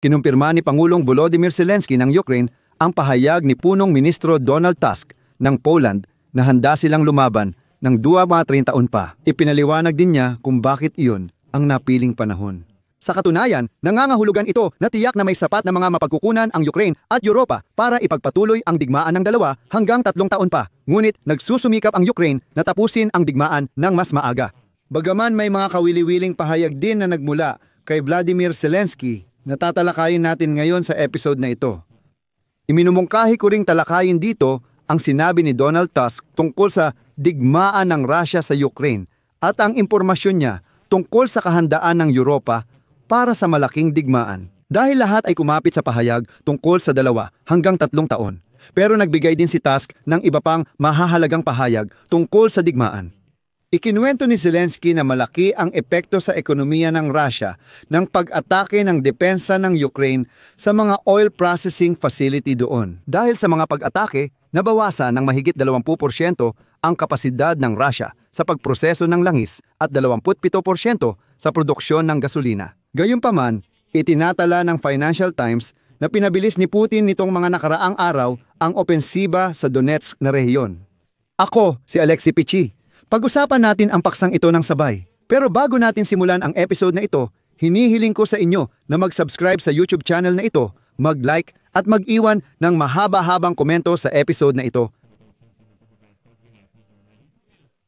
Kinumpirma ni Pangulong Volodymyr Zelensky ng Ukraine ang pahayag ni Punong Ministro Donald Tusk ng Poland na handa silang lumaban ng 30 taon pa. Ipinaliwanag din niya kung bakit iyon ang napiling panahon. Sa katunayan, nangangahulugan ito na tiyak na may sapat na mga mapagkukunan ang Ukraine at Europa para ipagpatuloy ang digmaan ng 2 hanggang 3 taon pa. Ngunit nagsusumikap ang Ukraine na tapusin ang digmaan ng mas maaga. Bagaman may mga kawili-wiling pahayag din na nagmula kay Vladimir Zelensky na tatalakayin natin ngayon sa episode na ito. Iminumungkahi ko ring talakayin dito ang sinabi ni Donald Tusk tungkol sa digmaan ng Russia sa Ukraine at ang impormasyon niya tungkol sa kahandaan ng Europa para sa malaking digmaan. Dahil lahat ay kumapit sa pahayag tungkol sa 2 hanggang 3 taon. Pero nagbigay din si Tusk ng iba pang mahahalagang pahayag tungkol sa digmaan. Ikinuwento ni Zelensky na malaki ang epekto sa ekonomiya ng Russia ng pag-atake ng depensa ng Ukraine sa mga oil processing facility doon. Dahil sa mga pag-atake, nabawasan ng mahigit 20% ang kapasidad ng Russia sa pagproseso ng langis at 27% sa produksyon ng gasolina. Gayunpaman, itinatala ng Financial Times na pinabilis ni Putin nitong mga nakaraang araw ang opensiba sa Donetsk na rehiyon. Ako, si Alexei Pichi. Pag-usapan natin ang paksang ito ng sabay. Pero bago natin simulan ang episode na ito, hinihiling ko sa inyo na mag-subscribe sa YouTube channel na ito, mag-like at mag-iwan ng mahaba-habang komento sa episode na ito.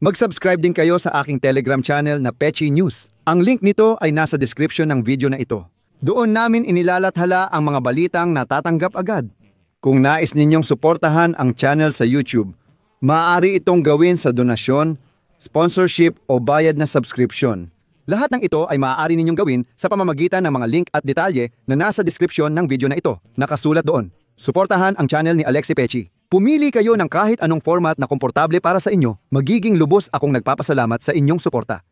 Mag-subscribe din kayo sa aking Telegram channel na Pechi News. Ang link nito ay nasa description ng video na ito. Doon namin inilalathala ang mga balitang natatanggap agad. Kung nais ninyong suportahan ang channel sa YouTube, maaari itong gawin sa donasyon, sponsorship o bayad na subscription. Lahat ng ito ay maaari ninyong gawin sa pamamagitan ng mga link at detalye na nasa description ng video na ito. Nakasulat doon. Suportahan ang channel ni Alexei Pechi. Pumili kayo ng kahit anong format na komportable para sa inyo, magiging lubos akong nagpapasalamat sa inyong suporta.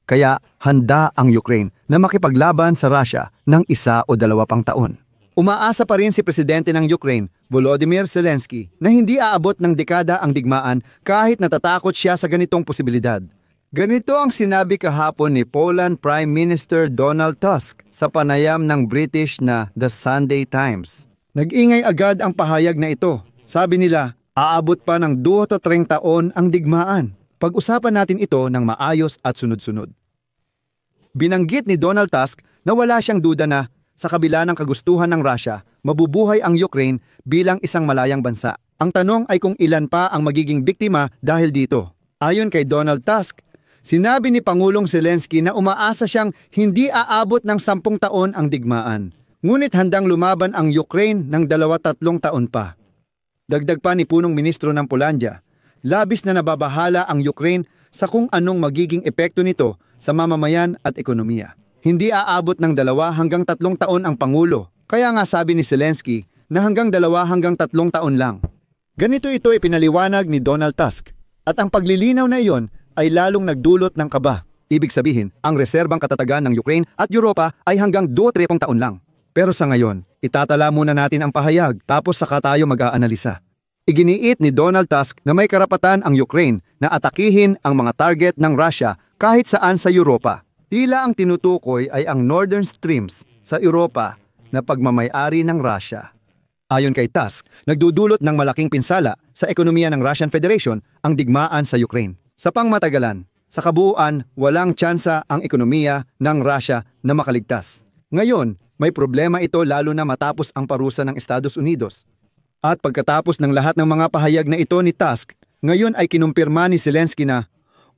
Kaya handa ang Ukraine na makipaglaban sa Russia ng 1 o 2 pang taon. Umaasa pa rin si Presidente ng Ukraine, Volodymyr Zelensky, na hindi aabot ng dekada ang digmaan kahit natatakot siya sa ganitong posibilidad. Ganito ang sinabi kahapon ni Poland Prime Minister Donald Tusk sa panayam ng British na The Sunday Times. Nag-ingay agad ang pahayag na ito. Sabi nila, aabot pa ng 2 o 3 taon ang digmaan. Pag-usapan natin ito ng maayos at sunod-sunod. Binanggit ni Donald Tusk na wala siyang duda na sa kabila ng kagustuhan ng Russia, mabubuhay ang Ukraine bilang isang malayang bansa. Ang tanong ay kung ilan pa ang magiging biktima dahil dito. Ayon kay Donald Tusk, sinabi ni Pangulong Zelensky na umaasa siyang hindi aabot ng 10 taon ang digmaan. Ngunit handang lumaban ang Ukraine ng 2-3 taon pa. Dagdag pa ni Punong Ministro ng Polandia, labis na nababahala ang Ukraine sa kung anong magiging epekto nito sa mamamayan at ekonomiya. Hindi aabot ng 2 hanggang 3 taon ang Pangulo. Kaya nga sabi ni Zelensky na hanggang 2 hanggang 3 taon lang. Ganito ito ipinaliwanag ni Donald Tusk. At ang paglilinaw na iyon ay lalong nagdulot ng kaba. Ibig sabihin, ang reserbang katatagan ng Ukraine at Europa ay hanggang 2-3 taon lang. Pero sa ngayon, itatala muna natin ang pahayag tapos saka tayo mag-aanalisa. Iginiit ni Donald Tusk na may karapatan ang Ukraine na atakihin ang mga target ng Russia kahit saan sa Europa. Tila ang tinutukoy ay ang Northern Streams sa Europa na pagmamay-ari ng Russia. Ayon kay Tusk, nagdudulot ng malaking pinsala sa ekonomiya ng Russian Federation ang digmaan sa Ukraine. Sa pangmatagalan, sa kabuuan, walang tsansa ang ekonomiya ng Russia na makaligtas. Ngayon, may problema ito lalo na matapos ang parusa ng Estados Unidos. At pagkatapos ng lahat ng mga pahayag na ito ni Tusk, ngayon ay kinumpirma ni Zelensky na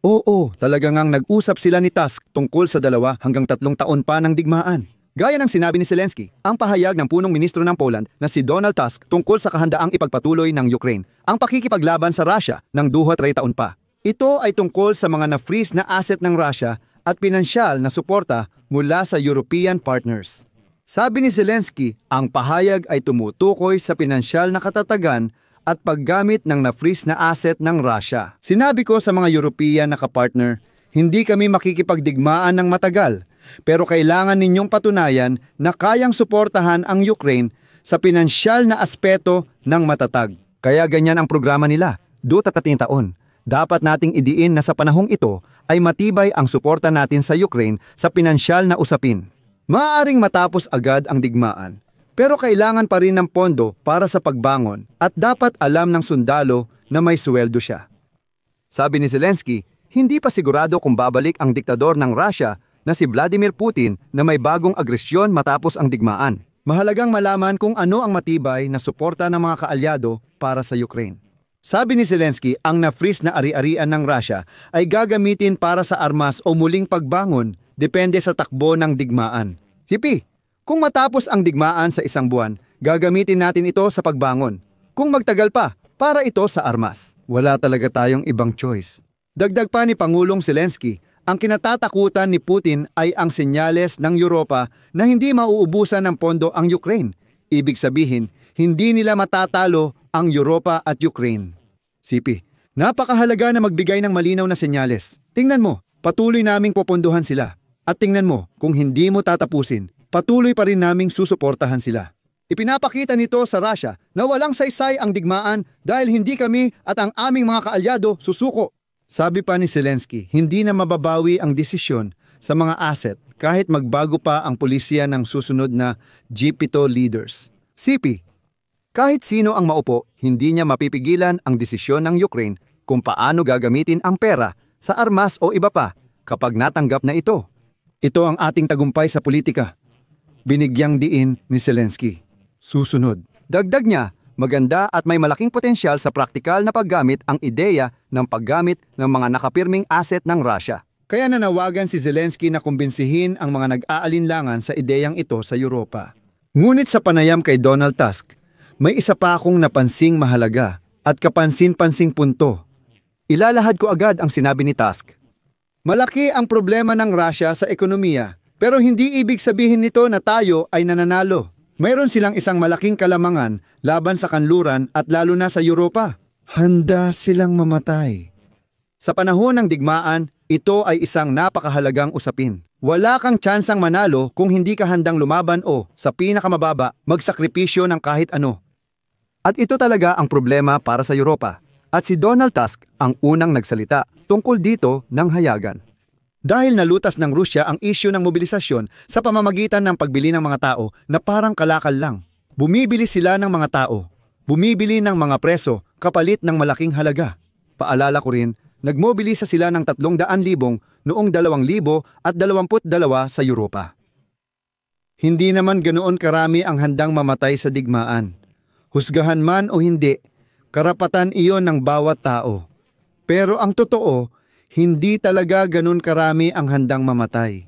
oo, talaga ngang nag-usap sila ni Tusk tungkol sa 2 hanggang 3 taon pa ng digmaan. Gaya ng sinabi ni Zelensky, ang pahayag ng punong ministro ng Poland na si Donald Tusk tungkol sa kahandaang ipagpatuloy ng Ukraine ang pakikipaglaban sa Russia ng 2-3 taon pa. Ito ay tungkol sa mga na-freeze na asset ng Russia at pinansyal na suporta mula sa European partners. Sabi ni Zelensky, ang pahayag ay tumutukoy sa pinansyal na katatagan at paggamit ng na-freeze na asset ng Russia. Sinabi ko sa mga European na kapartner, hindi kami makikipagdigmaan ng matagal, pero kailangan ninyong patunayan na kayang suportahan ang Ukraine sa pinansyal na aspeto ng matatag. Kaya ganyan ang programa nila, 2-3 taon. Dapat nating idiin na sa panahong ito ay matibay ang suporta natin sa Ukraine sa pinansyal na usapin. Maaaring matapos agad ang digmaan, pero kailangan pa rin ng pondo para sa pagbangon at dapat alam ng sundalo na may sweldo siya. Sabi ni Zelensky, hindi pa sigurado kung babalik ang diktador ng Russia na si Vladimir Putin na may bagong agresyon matapos ang digmaan. Mahalagang malaman kung ano ang matibay na suporta ng mga kaalyado para sa Ukraine. Sabi ni Zelensky, ang na-freeze na ari-arian ng Russia ay gagamitin para sa armas o muling pagbangon depende sa takbo ng digmaan. Sipi, kung matapos ang digmaan sa isang buwan, gagamitin natin ito sa pagbangon. Kung magtagal pa, para ito sa armas. Wala talaga tayong ibang choice. Dagdag pa ni Pangulong Zelensky, ang kinatatakutan ni Putin ay ang senyales ng Europa na hindi mauubusan ng pondo ang Ukraine. Ibig sabihin, hindi nila matatalo ang Europa at Ukraine. Sipi, napakahalaga na magbigay ng malinaw na senyales. Tingnan mo, patuloy naming popondohan sila. At tingnan mo, kung hindi mo tatapusin, patuloy pa rin naming susuportahan sila. Ipinapakita nito sa Russia na walang saysay ang digmaan dahil hindi kami at ang aming mga kaalyado susuko. Sabi pa ni Zelensky, hindi na mababawi ang desisyon sa mga asset kahit magbago pa ang pulisya ng susunod na G7 leaders. Sipi, kahit sino ang maupo, hindi niya mapipigilan ang desisyon ng Ukraine kung paano gagamitin ang pera sa armas o iba pa kapag natanggap na ito. Ito ang ating tagumpay sa politika. Binigyang diin ni Zelensky. Susunod. Dagdag niya, maganda at may malaking potensyal sa praktikal na paggamit ang ideya ng paggamit ng mga nakapirming asset ng Russia. Kaya nanawagan si Zelensky na kumbinsihin ang mga nag-aalinlangan sa ideyang ito sa Europa. Ngunit sa panayam kay Donald Tusk, may isa pa akong napansing mahalaga at kapansin-pansing punto. Ilalahad ko agad ang sinabi ni Tusk. Malaki ang problema ng Russia sa ekonomiya, pero hindi ibig sabihin nito na tayo ay nananalo. Mayroon silang isang malaking kalamangan laban sa kanluran at lalo na sa Europa. Handa silang mamatay. Sa panahon ng digmaan, ito ay isang napakahalagang usapin. Wala kang tsansang manalo kung hindi ka handang lumaban o, sa pinakamababa, magsakripisyo ng kahit ano. At ito talaga ang problema para sa Europa. At si Donald Tusk ang unang nagsalita tungkol dito ng hayagan. Dahil nalutas ng Rusya ang isyu ng mobilisasyon sa pamamagitan ng pagbili ng mga tao na parang kalakal lang. Bumibili sila ng mga tao. Bumibili ng mga preso kapalit ng malaking halaga. Paalala ko rin, nagmobilisa sila ng 300,000 noong 2022 sa Europa. Hindi naman ganoon karami ang handang mamatay sa digmaan. Husgahan man o hindi, karapatan iyon ng bawat tao. Pero ang totoo, hindi talaga ganun karami ang handang mamatay.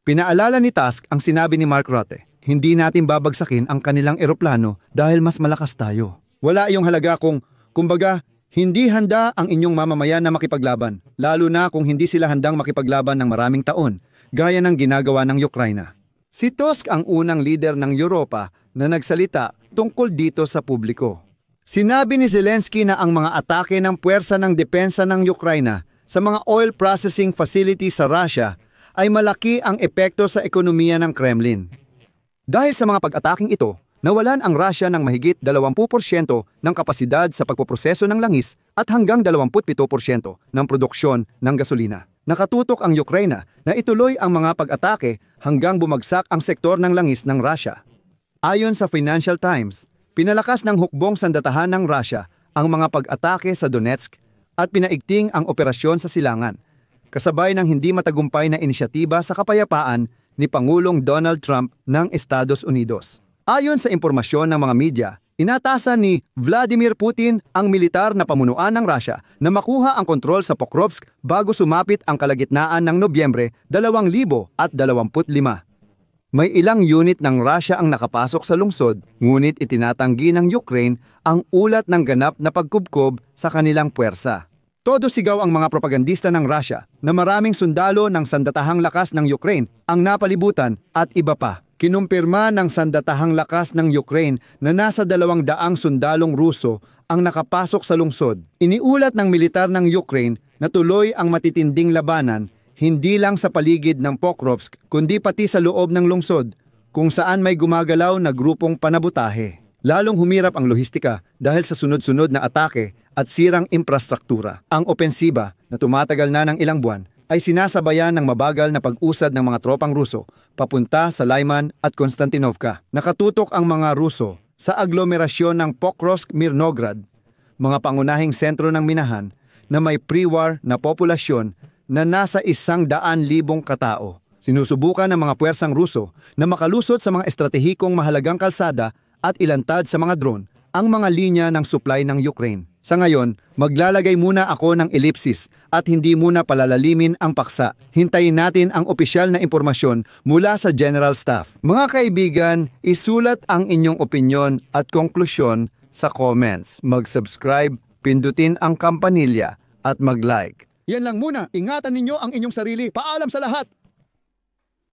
Pinaalala ni Tusk ang sinabi ni Mark Rutte, hindi natin babagsakin ang kanilang eroplano dahil mas malakas tayo. Wala iyong halaga kumbaga, hindi handa ang inyong mamamayan na makipaglaban, lalo na kung hindi sila handang makipaglaban ng maraming taon, gaya ng ginagawa ng Ukraina. Si Tusk ang unang leader ng Europa na nagsalita tungkol dito sa publiko. Sinabi ni Zelensky na ang mga atake ng puwersa ng depensa ng Ukraina sa mga oil processing facilities sa Russia ay malaki ang epekto sa ekonomiya ng Kremlin. Dahil sa mga pag-ataking ito, nawalan ang Russia ng mahigit 20% ng kapasidad sa pagpoproseso ng langis at hanggang 27% ng produksyon ng gasolina. Nakatutok ang Ukraina na ituloy ang mga pag-atake hanggang bumagsak ang sektor ng langis ng Russia. Ayon sa Financial Times, pinalakas ng hukbong sandatahan ng Russia ang mga pag-atake sa Donetsk at pinaigting ang operasyon sa silangan, kasabay ng hindi matagumpay na inisyatiba sa kapayapaan ni Pangulong Donald Trump ng Estados Unidos. Ayon sa impormasyon ng mga media, inatasan ni Vladimir Putin ang militar na pamunuan ng Russia na makuha ang kontrol sa Pokrovsk bago sumapit ang kalagitnaan ng Nobyembre 2025. May ilang unit ng Russia ang nakapasok sa lungsod, ngunit itinatanggi ng Ukraine ang ulat ng ganap na pagkubkob sa kanilang puwersa. Todo sigaw ang mga propagandista ng Russia na maraming sundalo ng sandatahang lakas ng Ukraine ang napalibutan at iba pa. Kinumpirma ng sandatahang lakas ng Ukraine na nasa 200 sundalong Ruso ang nakapasok sa lungsod. Iniulat ng militar ng Ukraine na tuloy ang matitinding labanan hindi lang sa paligid ng Pokrovsk kundi pati sa loob ng lungsod kung saan may gumagalaw na grupong panabutahe. Lalong humirap ang lohistika dahil sa sunod-sunod na atake at sirang infrastruktura. Ang opensiba na tumatagal na ng ilang buwan ay sinasabayan ng mabagal na pag-usad ng mga tropang Ruso papunta sa Lyman at Konstantinovka. Nakatutok ang mga Ruso sa aglomerasyon ng Pokrovsk-Mirnograd, mga pangunahing sentro ng minahan na may pre-war na populasyon na nasa 100,000 katao. Sinusubukan ng mga puwersang Ruso na makalusot sa mga estratehikong mahalagang kalsada at ilantad sa mga drone ang mga linya ng supply ng Ukraine. Sa ngayon, maglalagay muna ako ng ellipsis at hindi muna palalalimin ang paksa. Hintayin natin ang opisyal na impormasyon mula sa General Staff. Mga kaibigan, isulat ang inyong opinyon at konklusyon sa comments. Mag-subscribe, pindutin ang kampanilya at mag-like. Yan lang muna. Ingatan ninyo ang inyong sarili. Paalam sa lahat!